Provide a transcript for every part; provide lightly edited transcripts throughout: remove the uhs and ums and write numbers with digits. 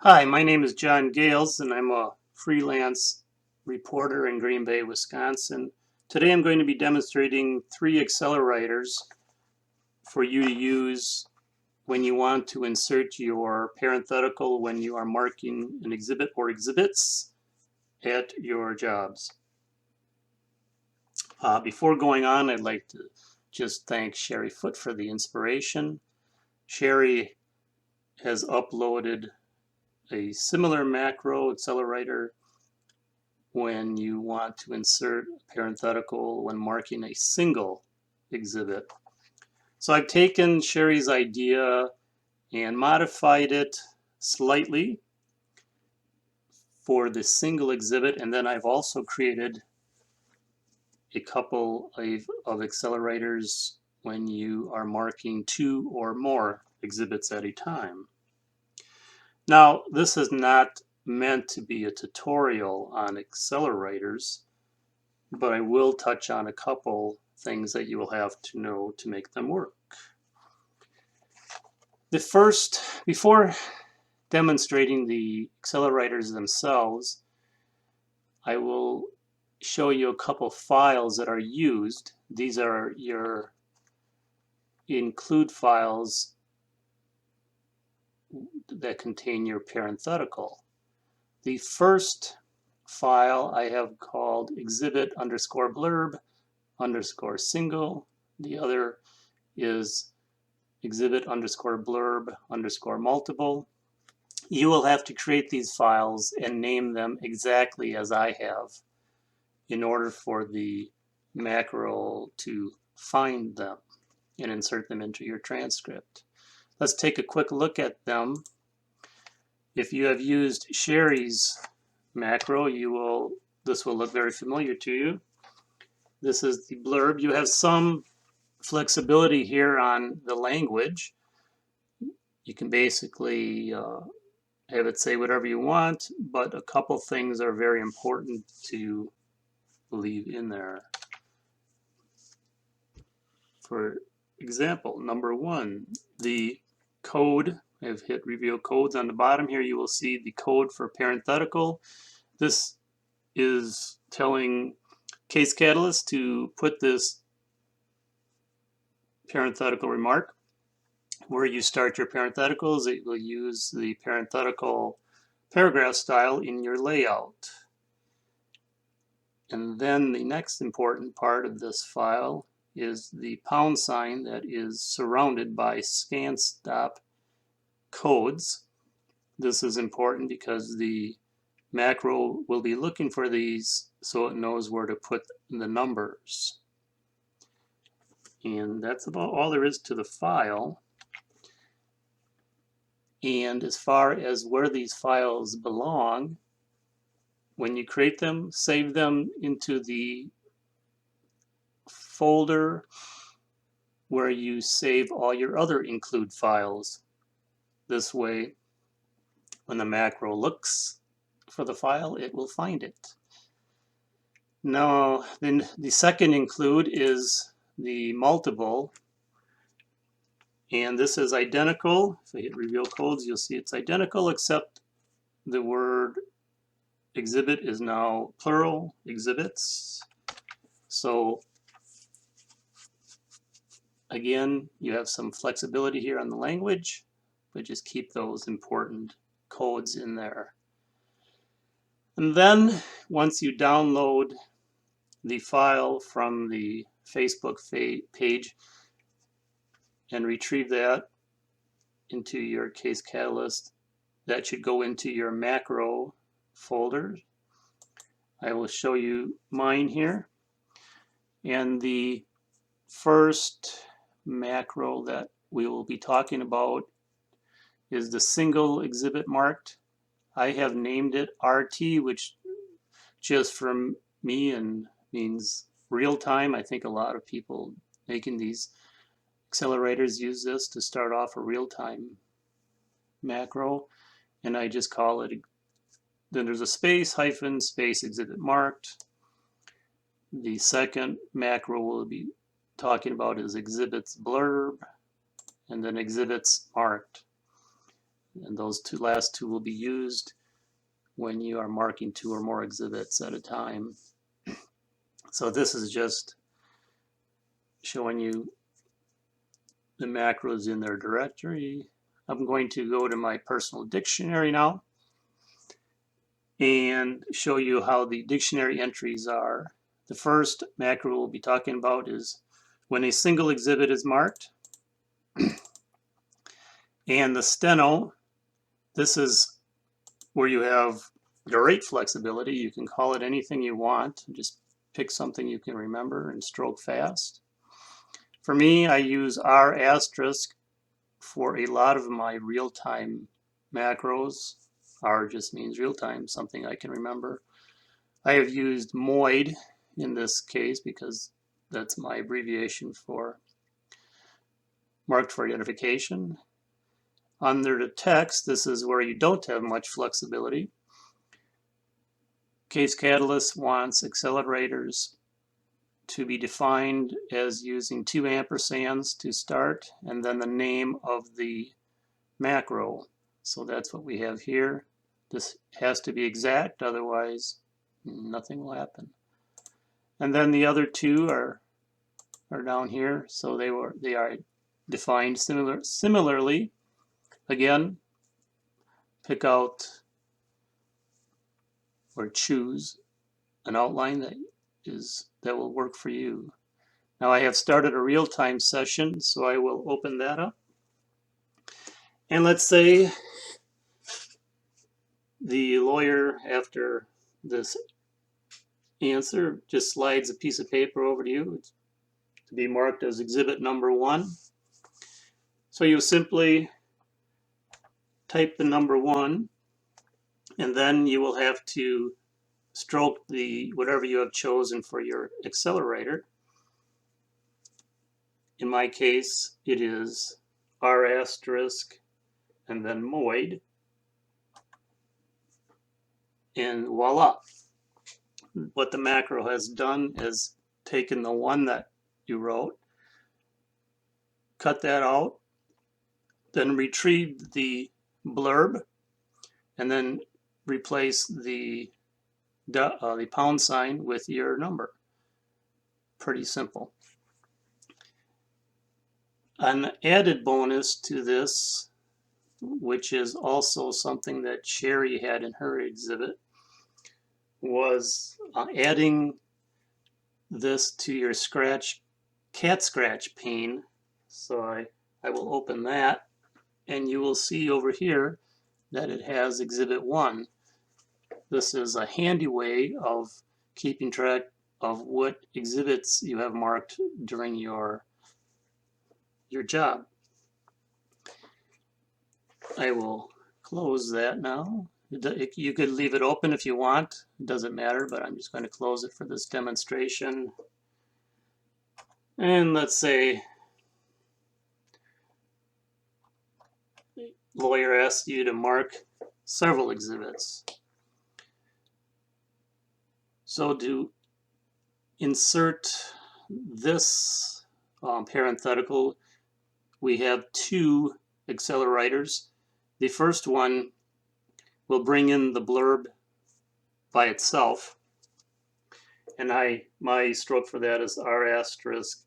Hi, my name is John Gales, and I'm a freelance reporter in Green Bay, Wisconsin. Today I'm going to be demonstrating 3 AccelerWriters for you to use when you want to insert your parenthetical when you are marking an exhibit or exhibits at your jobs. Before going on, I'd like to just thank Sherry Foote for the inspiration. Sherry has uploaded a similar macro AccelerWriter when you want to insert a parenthetical when marking a single exhibit. So I've taken Sherry's idea and modified it slightly for the single exhibit, and then I've also created a couple of AccelerWriters when you are marking 2 or more exhibits at a time. Now, this is not meant to be a tutorial on AccelerWriters, but I will touch on a couple things that you will have to know to make them work. Before demonstrating the AccelerWriters themselves, I will show you a couple files that are used. These are your include files that contain your parenthetical. The first file I have called exhibit underscore blurb underscore single. The other is exhibit underscore blurb underscore multiple. You will have to create these files and name them exactly as I have in order for the macro to find them and insert them into your transcript. Let's take a quick look at them. If you have used Sherry's macro, this will look very familiar to you. This is the blurb. You have some flexibility here on the language. You can basically have it say whatever you want, but a couple things are very important to leave in there. For example, number 1, the code. I've hit reveal codes on the bottom here. You will see the code for parenthetical. This is telling Case Catalyst to put this parenthetical remark where you start your parentheticals. It will use the parenthetical paragraph style in your layout. And then the next important part of this file is the pound sign that is surrounded by scan stop codes. This is important because the macro will be looking for these so it knows where to put the numbers. And that's about all there is to the file. And as far as where these files belong, when you create them, save them into the folder where you save all your other include files. This way, when the macro looks for the file, it will find it. Now, then the second include is the multiple, and this is identical. If I hit reveal codes, you'll see it's identical, except the word exhibit is now plural, exhibits. So again, you have some flexibility here on the language, but just keep those important codes in there. And then once you download the file from the Facebook page and retrieve that into your Case Catalyst, that should go into your macro folder. I will show you mine here. And the first macro that we will be talking about is the single exhibit marked. I have named it RT, which just from me and means real time. I think a lot of people making these accelerators use this to start off a real-time macro, and I just call it, then there's a space, hyphen, space, exhibit marked. The second macro we'll be talking about is exhibits blurb, and then exhibits marked. And those last two will be used when you are marking 2 or more exhibits at a time. So this is just showing you the macros in their directory. I'm going to go to my personal dictionary now and show you how the dictionary entries are. The first macro we'll be talking about is when a single exhibit is marked. And the steno, this is where you have great flexibility. You can call it anything you want. Just pick something you can remember and stroke fast. For me, I use R asterisk for a lot of my real-time macros. R just means real-time, something I can remember. I have used MOID in this case because that's my abbreviation for marked for identification. Under the text, this is where you don't have much flexibility. Case Catalyst wants accelerators to be defined as using 2 ampersands to start and then the name of the macro. So that's what we have here. This has to be exact, otherwise nothing will happen. And then the other two are down here, so they are defined similarly. Again, pick out or choose an outline that will work for you. Now I have started a real-time session, so I will open that up. And let's say the lawyer, after this answer, just slides a piece of paper over to you to be marked as exhibit number 1. So you simply type the number 1, and then you will have to stroke the whatever you have chosen for your accelerator. In my case, it is R asterisk and then MOID. And voila. What the macro has done is taken the one that you wrote, cut that out, then retrieved the blurb, and then replace the pound sign with your number. Pretty simple. An added bonus to this, which is also something that Sherry had in her exhibit, was adding this to your cat scratch pane. So I will open that, and you will see over here that it has exhibit 1. This is a handy way of keeping track of what exhibits you have marked during your job. I will close that now. You could leave it open if you want. It doesn't matter, but I'm just going to close it for this demonstration. And let's say the lawyer asks you to mark several exhibits. So to insert this parenthetical, we have 2 AccelerWriters. The first one will bring in the blurb by itself, and my stroke for that is R asterisk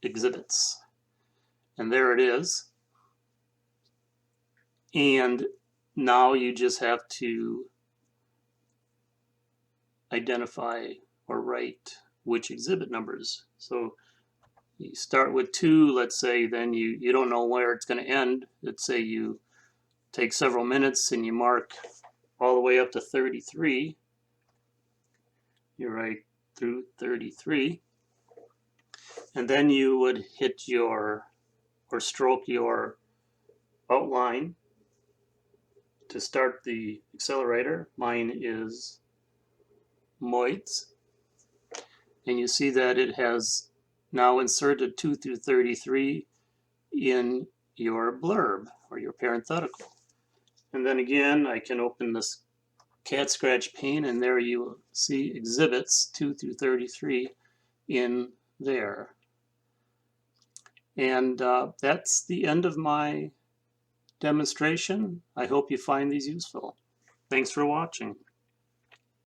exhibits, and there it is. And now you just have to identify or write which exhibit numbers. So you start with 2, let's say, then you don't know where it's going to end. Let's say you take several minutes and you mark all the way up to 33. You write through 33. And then you would hit or stroke your outline to start the accelerator. Mine is MOIDs. And you see that it has now inserted 2 through 33 in your blurb or your parenthetical. And then again, I can open this cat scratch pane, and there you will see exhibits 2 through 33 in there. And that's the end of my demonstration. I hope you find these useful. Thanks for watching.